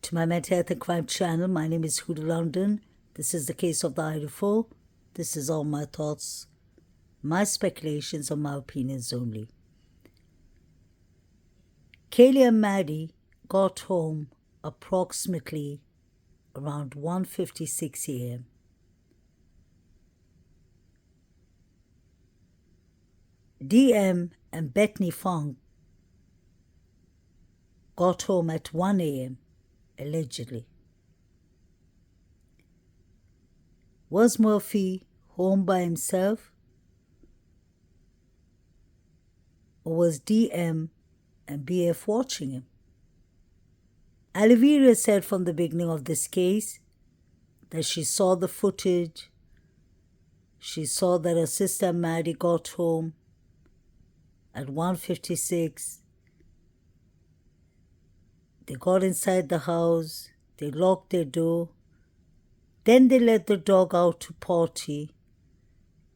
to my Mental Health and Crime channel. My name is Huda London. This is the case of the Idaho. This is all my thoughts, my speculations, and my opinions only. Kaylee and Maddie got home approximately around 1:56 a.m. DM and Bethany Funk got home at 1 a.m., allegedly. Was Murphy home by himself? Or was DM and BF watching him? Olivia said from the beginning of this case that she saw the footage. She saw that her sister Maddie got home at 1:56. They got inside the house, they locked their door, then they let the dog out to potty.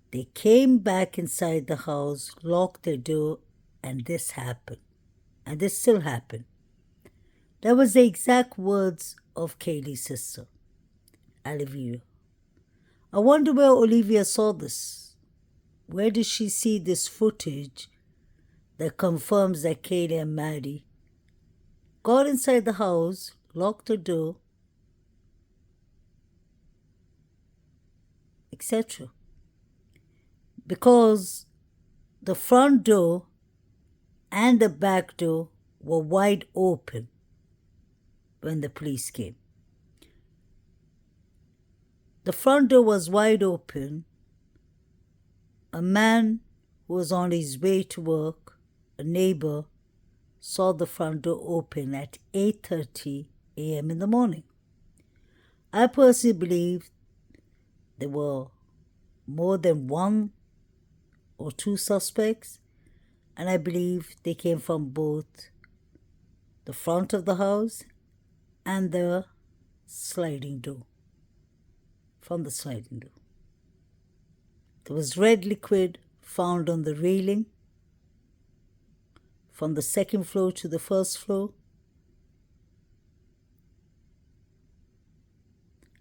They came back inside the house, locked their door, and this happened. And this still happened. That was the exact words of Kaylee's sister, Olivia. I wonder where Olivia saw this. Where did she see this footage that confirms that Kaylee and Maddie got inside the house, locked the door, etc.? Because the front door and the back door were wide open when the police came. The front door was wide open. A man who was on his way to work, a neighbor, saw the front door open at 8:30 a.m. in the morning. I personally believe there were more than one or two suspects, and I believe they came from both the front of the house and the sliding door. From the sliding door. There was red liquid found on the railing from the second floor to the first floor.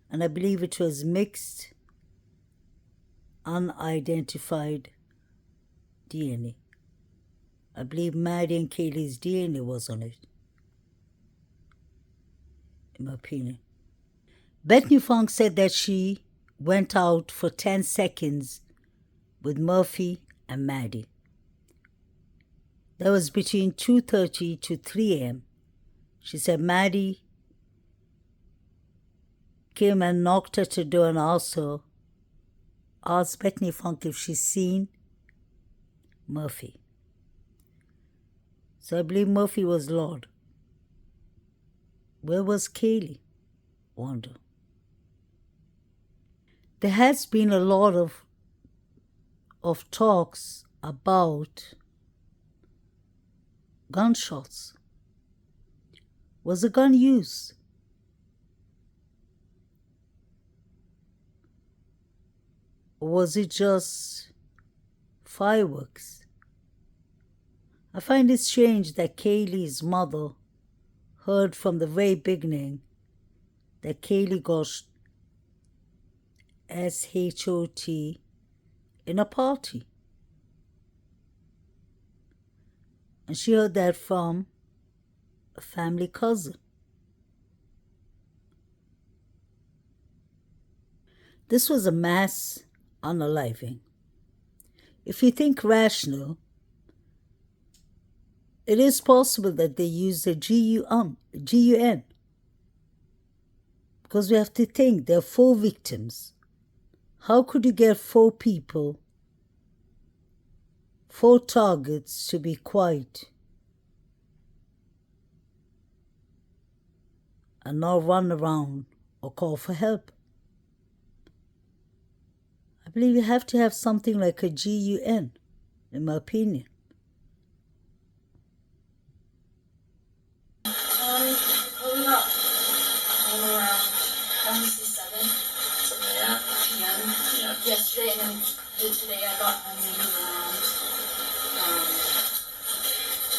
And I believe it was mixed, unidentified DNA. I believe Maddie and Kaylee's DNA was on it, in my opinion. Bethany Funk said that she went out for 10 seconds with Murphy and Maddie. That was between 2:30 to 3 a.m. She said Maddie came and knocked at her door and also asked Bethany Funk if she's seen Murphy. So I believe Murphy was Lord. Where was Kaylee? Wonder. There has been a lot of talks about gunshots. Was a gun used? Or was it just fireworks? I find it strange that Kaylee's mother heard from the very beginning that Kaylee got SHOT in a party. And she heard that from a family cousin. This was a mass unaliving. If you think rational, it is possible that they used the GUN. Because we have to think, there are 4 victims. How could you get 4 people, 4 targets to be quiet and not run around or call for help? I believe you have to have something like a GUN, in my opinion. Pulling up all around 7 p.m. Yesterday, and then today I got my meeting around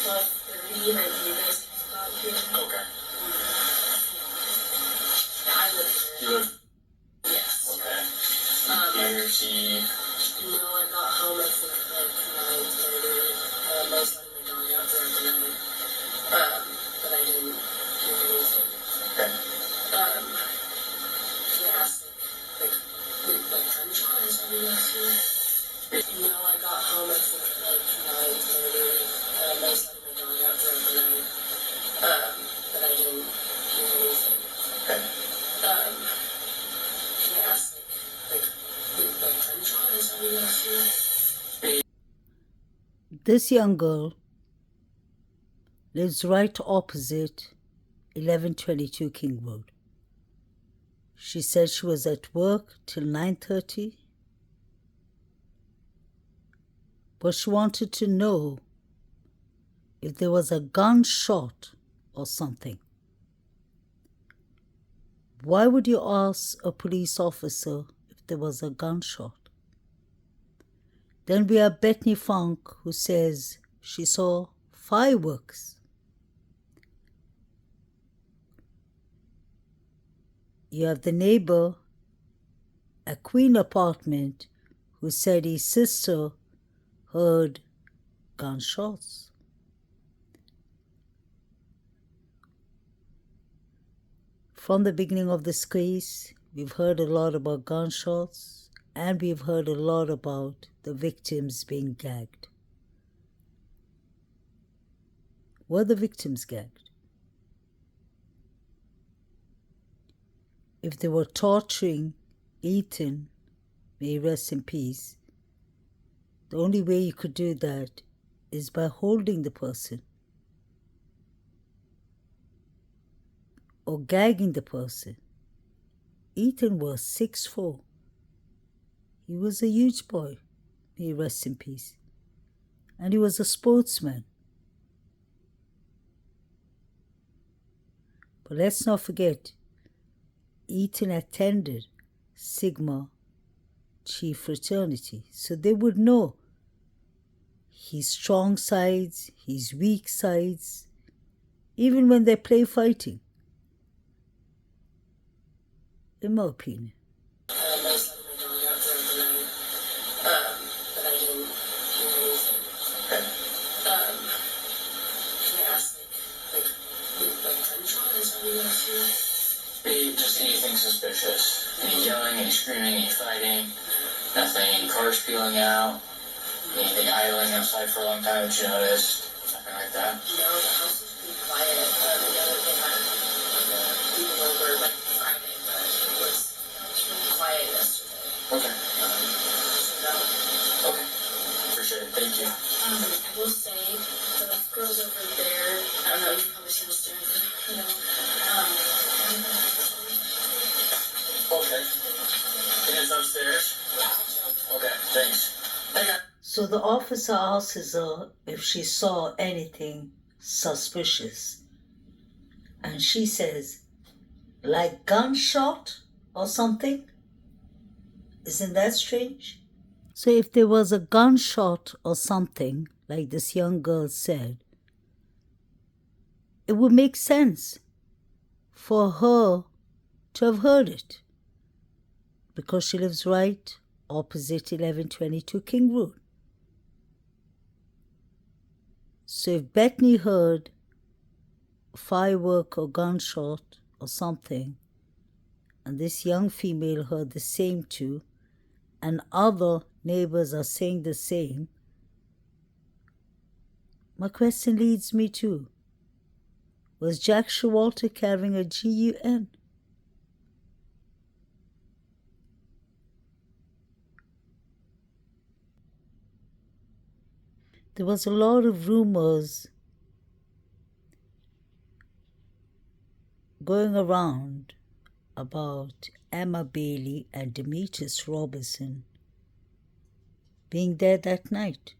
12:30 right when you guys got here. Okay. You live? Yes. Okay. Here, she... No, I got home at like 9:30. I was letting my dog out throughout the night. But I didn't hear anything. Okay. Can I ask, like gunshot or something else here? No, I got home at like 9:30. I was letting my dog out throughout the night. But I didn't hear anything. Okay. Can I ask, like gunshot or something else here? This young girl lives right opposite 1122 King Road. She said she was at work till 9:30, but she wanted to know if there was a gunshot or something. Why would you ask a police officer if there was a gunshot? Then we have Bethany Funk, who says she saw fireworks. You have the neighbor at Queen Apartment who said his sister heard gunshots. From the beginning of this case, we've heard a lot about gunshots, and we've heard a lot about the victims being gagged. Were the victims gagged? If they were torturing Ethan, may he rest in peace, the only way you could do that is by holding the person or gagging the person. Ethan was 6'4". He was a huge boy, may he rest in peace, and he was a sportsman. But let's not forget, Ethan attended Sigma Chi fraternity, so they would know his strong sides, his weak sides, even when they play fighting, in my opinion. Just anything suspicious. Any yelling, any screaming, any fighting. Nothing. Any cars peeling out. Anything idling outside for a long time that you noticed. Nothing like that. No, the house was pretty quiet. I know that they had people over like Friday, but it was pretty quiet yesterday. Okay. So no. Okay. Appreciate it. Thank you. I will say, the girls over there, I don't know, you can probably see the stairs, you know. Okay. It is upstairs? Yeah. Okay, thanks. Okay. So the officer asks her if she saw anything suspicious. And she says, like gunshot or something? Isn't that strange? So if there was a gunshot or something, like this young girl said, it would make sense for her to have heard it, because she lives right opposite 1122 King Road. So if Bethany heard a firework or gunshot or something, and this young female heard the same too, and other neighbors are saying the same, my question leads me to, was Jack Showalter carrying a gun? There was a lot of rumors going around about Emma Bailey and Demetrius Robertson being there that night.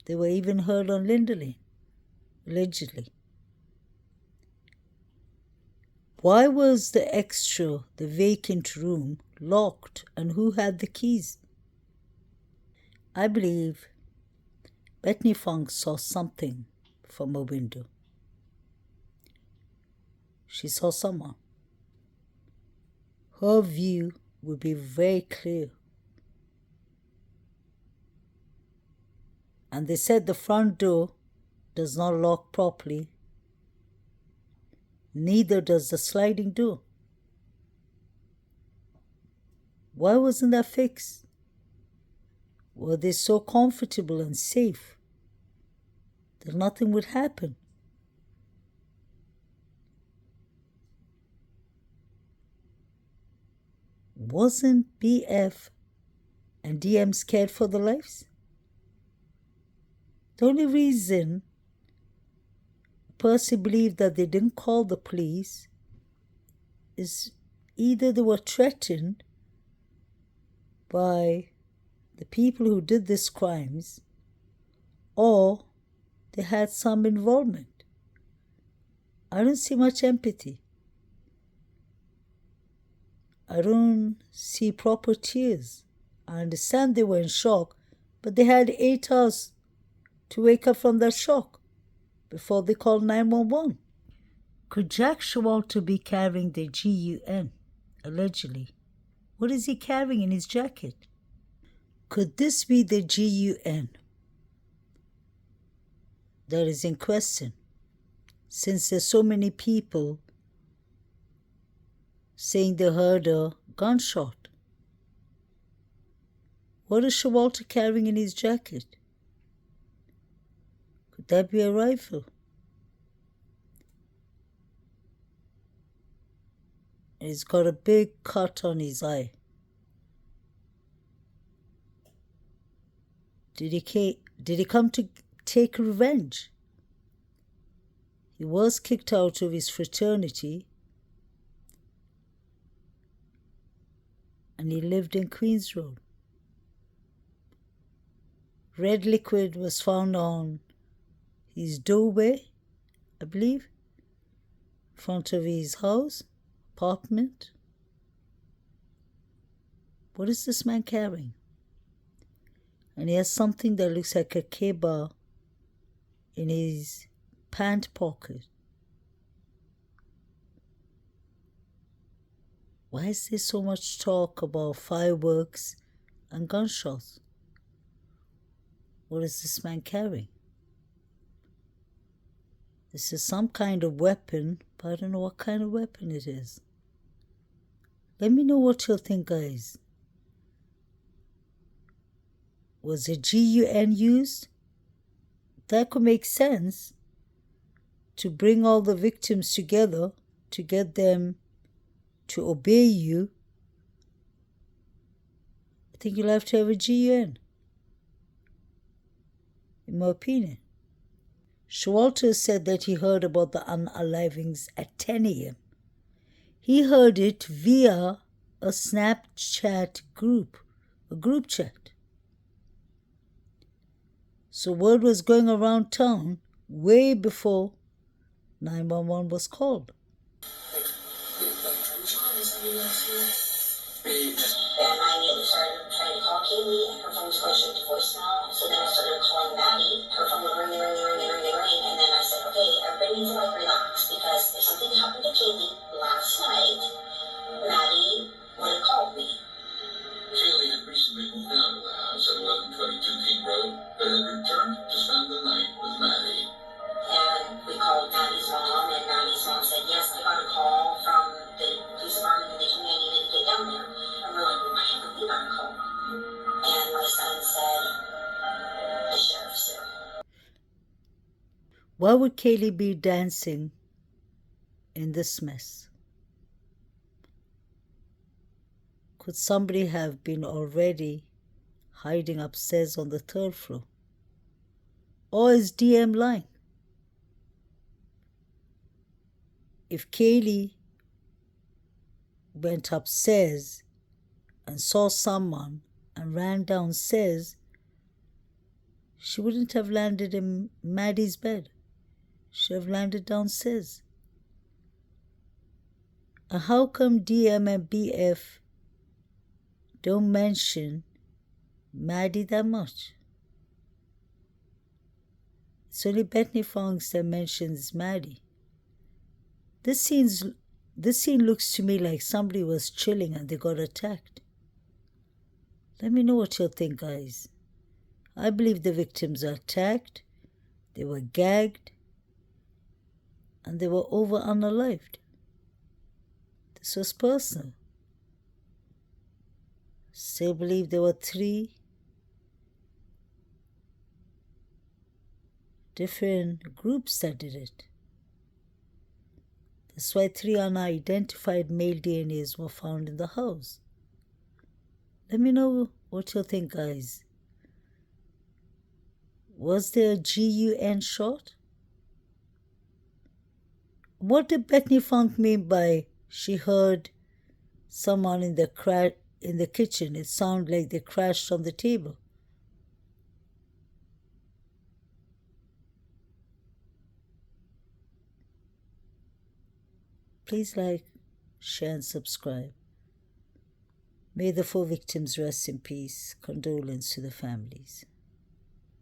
They were even heard on Linda Lane, allegedly. Why was the extra, the vacant room, locked, and who had the keys? I believe Bethany Funk saw something from a window. She saw someone. her view would be very clear. And they said the front door does not lock properly. Neither does the sliding door. Why wasn't that fixed? Were they so comfortable and safe that nothing would happen? Wasn't BF and DM scared for their lives? The only reason Percy believed that they didn't call the police is either they were threatened by the people who did these crimes or they had some involvement. I don't see much empathy. I don't see proper tears. I understand they were in shock, but they had 8 hours to wake up from that shock before they called 911. Could Jack Showalter be carrying the GUN, allegedly? What is he carrying in his jacket? Could this be the GUN that is in question, since there's so many people saying they heard a gunshot? What is Showalter carrying in his jacket? Could that be a rifle? He's got a big cut on his eye. Did he come to take revenge? He was kicked out of his fraternity and he lived in Queens Road. Red liquid was found on his doorway, I believe, in front of his house, apartment. What is this man carrying? And he has something that looks like a K-bar in his pant pocket. Why is there so much talk about fireworks and gunshots? What is this man carrying? This is some kind of weapon, but I don't know what kind of weapon it is. Let me know what you think, guys. Was a GUN used? That could make sense to bring all the victims together to get them to obey you. I think you'll have to have a GUN, in my opinion. Showalter said that he heard about the unalivings at 10 a.m. He heard it via a Snapchat group, a group chat. So word was going around town way before 911 was called. And I immediately started trying to call Kaylee, and her phone was going straight to voicemail. So then I started calling Maddie. Her phone would ring, and then I said, okay, everybody needs to like relax, because if something happened to Kaylee last night, Maddie would have called me. Kaylee had recently moved out of the house at 1122 King Road, but had returned to spend the night with Maddie. And we called Maddie's mom, and Maddie's mom said, yes, I got a call from the police department, and they told me I needed to get down there. And we're like, well, why haven't we got a call? And my son said, the sheriff's there. Why would Kaylee be dancing in this mess? Could somebody have been already hiding upstairs on the 3rd floor? Or is DM lying? If Kaylee went upstairs and saw someone and ran downstairs, she wouldn't have landed in Maddie's bed. She'd have landed downstairs. And how come DM and BF don't mention Maddie that much? It's only Bethany Funks that mentions Maddie. This seems This scene looks to me like somebody was chilling and they got attacked. Let me know what you think, guys. I believe the victims were attacked, they were gagged, and they were over unalived. This was personal. Still believe there were 3 different groups that did it. That's why 3 unidentified male DNAs were found in the house. Let me know what you think, guys. Was there a GUN shot? What did Bethany Funk mean by she heard someone in the kitchen? It sounded like they crashed on the table. Please like, share, and subscribe. May the 4 victims rest in peace. Condolence to the families.